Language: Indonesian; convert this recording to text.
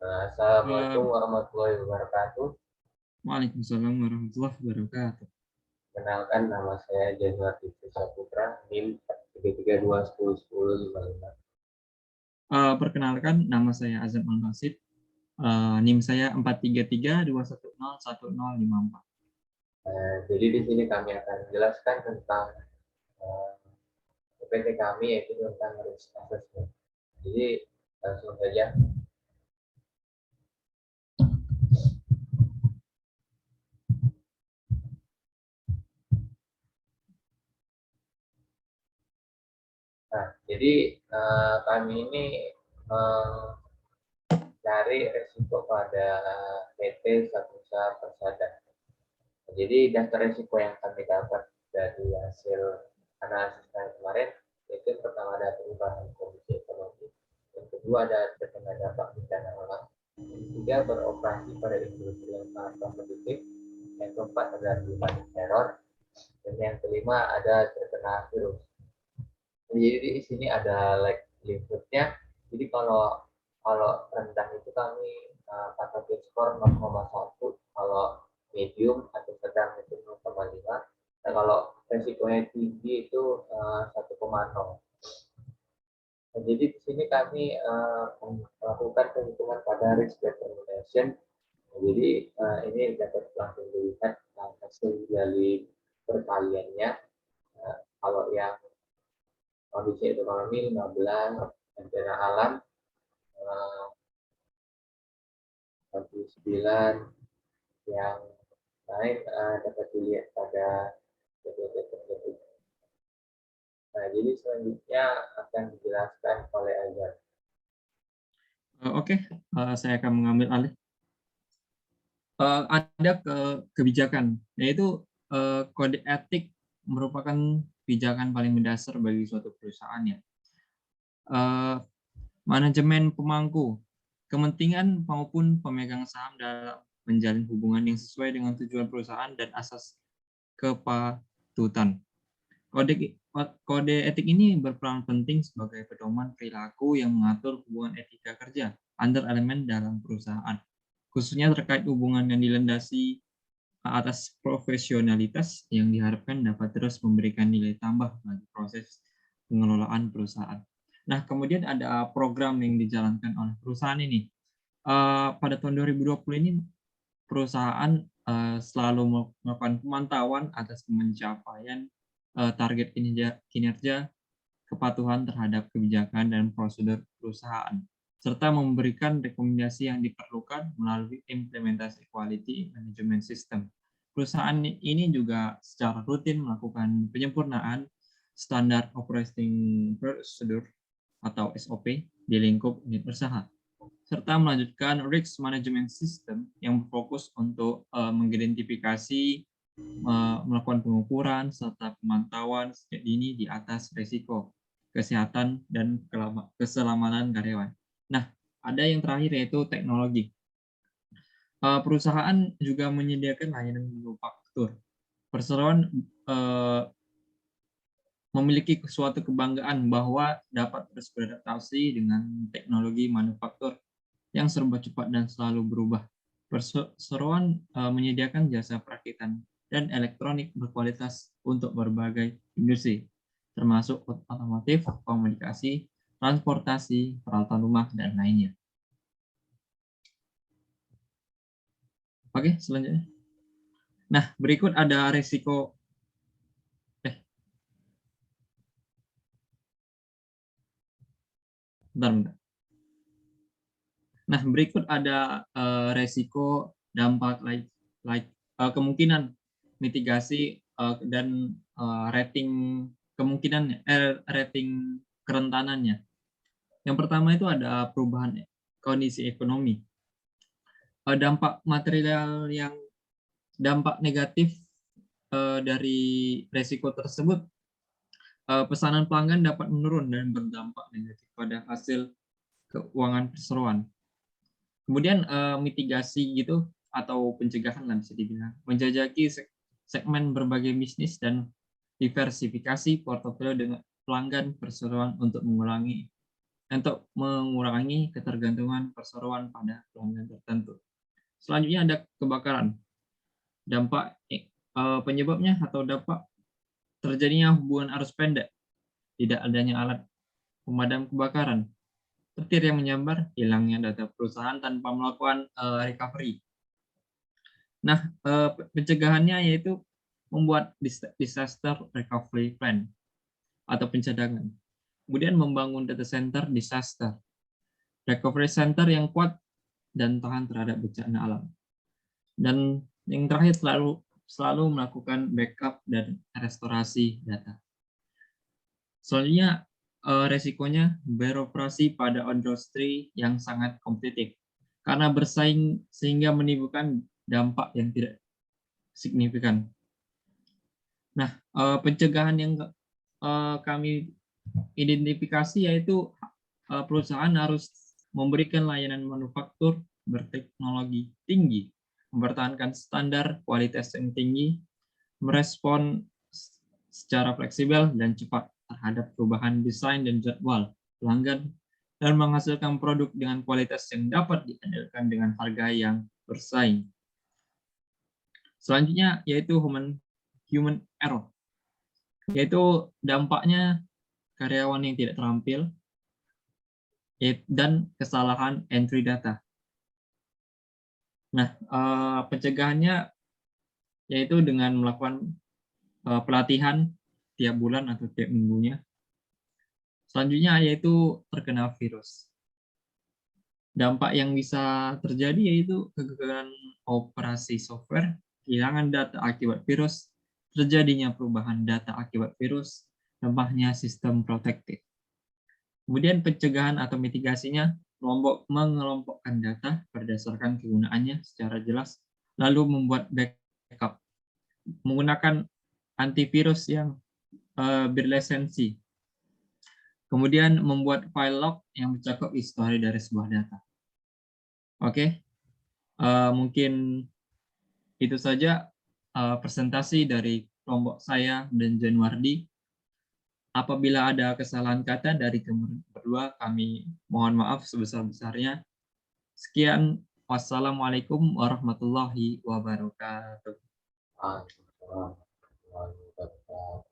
Eh, Assalamualaikum warahmatullahi wabarakatuh. Waalaikumsalam warahmatullahi wabarakatuh. Kenalkan, nama saya Januar Divri Saputra, NIM 332101055. Perkenalkan, nama saya Azam Al-Basit. NIM saya 43321011054. Jadi di sini kami akan menjelaskan tentang uh, UPT kami, yaitu tentang risk assessment. Jadi langsung saja. Nah, jadi kami ini mencari resiko pada PT Saputra Persada. Jadi daftar resiko yang kami dapat dari hasil analisis kemarin, itu pertama ada perubahan kondisi ekonomi, yang kedua ada terkena dampak bencana alam, yang ketiga beroperasi pada industri yang sangat kompetitif, yang keempat ada perubahan teror, dan yang kelima ada terkena virus. Jadi di sini ada like limitnya. Jadi kalau kalau rendah itu kami patokin skor 0,1, kalau medium atau sedang itu 0,5. Nah, kalau resikonya tinggi itu 1,0. Nah, jadi di sini kami melakukan perhitungan pada risk determination. Nah, jadi ini dapat langsung dilihat hasil dari perkaliannya. Kalau yang kondisi ekonomi 15, bencana alam 49, yang lain dapat dilihat pada PPT tersebut. Nah, jadi selanjutnya akan dijelaskan oleh Azhar. Oke, saya akan mengambil alih. Ada kebijakan, yaitu kode etik merupakan kebijakan paling mendasar bagi suatu perusahaan ya. Manajemen pemangku, kepentingan maupun pemegang saham dalam menjalin hubungan yang sesuai dengan tujuan perusahaan dan asas kepatutan. Kode etik ini berperan penting sebagai pedoman perilaku yang mengatur hubungan etika kerja antar elemen dalam perusahaan, khususnya terkait hubungan yang dilandasi atas profesionalitas yang diharapkan dapat terus memberikan nilai tambah bagi proses pengelolaan perusahaan. Nah, kemudian ada program yang dijalankan oleh perusahaan ini. Pada tahun 2020 ini, perusahaan selalu melakukan pemantauan atas pencapaian target kinerja, kepatuhan terhadap kebijakan dan prosedur perusahaan, serta memberikan rekomendasi yang diperlukan melalui implementasi quality management system. Perusahaan ini juga secara rutin melakukan penyempurnaan standar operating procedure atau SOP di lingkup unit usaha, serta melanjutkan risk management system yang berfokus untuk mengidentifikasi, melakukan pengukuran, serta pemantauan sejak dini di atas risiko kesehatan dan keselamatan karyawan. Nah, ada yang terakhir yaitu teknologi. Perusahaan juga menyediakan layanan manufaktur. Perseroan memiliki suatu kebanggaan bahwa dapat terus beradaptasi dengan teknologi manufaktur yang serba cepat dan selalu berubah. Perseroan menyediakan jasa perakitan dan elektronik berkualitas untuk berbagai industri, termasuk otomotif, komunikasi, transportasi, peralatan rumah, dan lainnya. Oke, selanjutnya. Nah, berikut ada resiko. Bentar. Nah, berikut ada resiko, dampak, kemungkinan, mitigasi, dan rating kemungkinan, rating kerentanannya. Yang pertama itu ada perubahan kondisi ekonomi. Dampak material yang dampak negatif dari resiko tersebut, pesanan pelanggan dapat menurun dan berdampak negatif pada hasil keuangan perseroan. Kemudian mitigasi gitu atau pencegahan lah bisa dibilang, menjajaki segmen berbagai bisnis dan diversifikasi portofolio dengan pelanggan perseroan untuk mengurangi untuk mengurangi ketergantungan perseroan pada pelanggan tertentu. Selanjutnya ada kebakaran. Dampak penyebabnya atau dampak terjadinya hubungan arus pendek, tidak adanya alat pemadam kebakaran, petir yang menyambar, hilangnya data perusahaan tanpa melakukan recovery. Nah, pencegahannya yaitu membuat disaster recovery plan atau pencadangan. Kemudian membangun data center disaster recovery center yang kuat dan tahan terhadap bencana alam. Dan yang terakhir selalu melakukan backup dan restorasi data. Selanjutnya resikonya beroperasi pada industri yang sangat kompetitif karena bersaing sehingga menimbulkan dampak yang tidak signifikan. Nah, pencegahan yang kami identifikasi yaitu perusahaan harus memberikan layanan manufaktur berteknologi tinggi, mempertahankan standar kualitas yang tinggi, merespon secara fleksibel dan cepat terhadap perubahan desain dan jadwal pelanggan, dan menghasilkan produk dengan kualitas yang dapat diandalkan dengan harga yang bersaing. Selanjutnya yaitu human error, yaitu dampaknya karyawan yang tidak terampil dan kesalahan entry data. Nah, pencegahannya yaitu dengan melakukan pelatihan tiap bulan atau tiap minggunya. Selanjutnya yaitu terkena virus. Dampak yang bisa terjadi yaitu kegagalan operasi software, kehilangan data akibat virus, terjadinya perubahan data akibat virus, lemahnya sistem protektif. Kemudian pencegahan atau mitigasinya mengelompokkan data berdasarkan kegunaannya secara jelas, lalu membuat backup menggunakan antivirus yang berlisensi. Kemudian membuat file log yang mencakup histori dari sebuah data. Oke, mungkin itu saja presentasi dari kelompok saya dan Januardi. Apabila ada kesalahan kata dari kami berdua, kami mohon maaf sebesar-besarnya. Sekian, wassalamualaikum warahmatullahi wabarakatuh. Waalaikumsalam warahmatullahi wabarakatuh.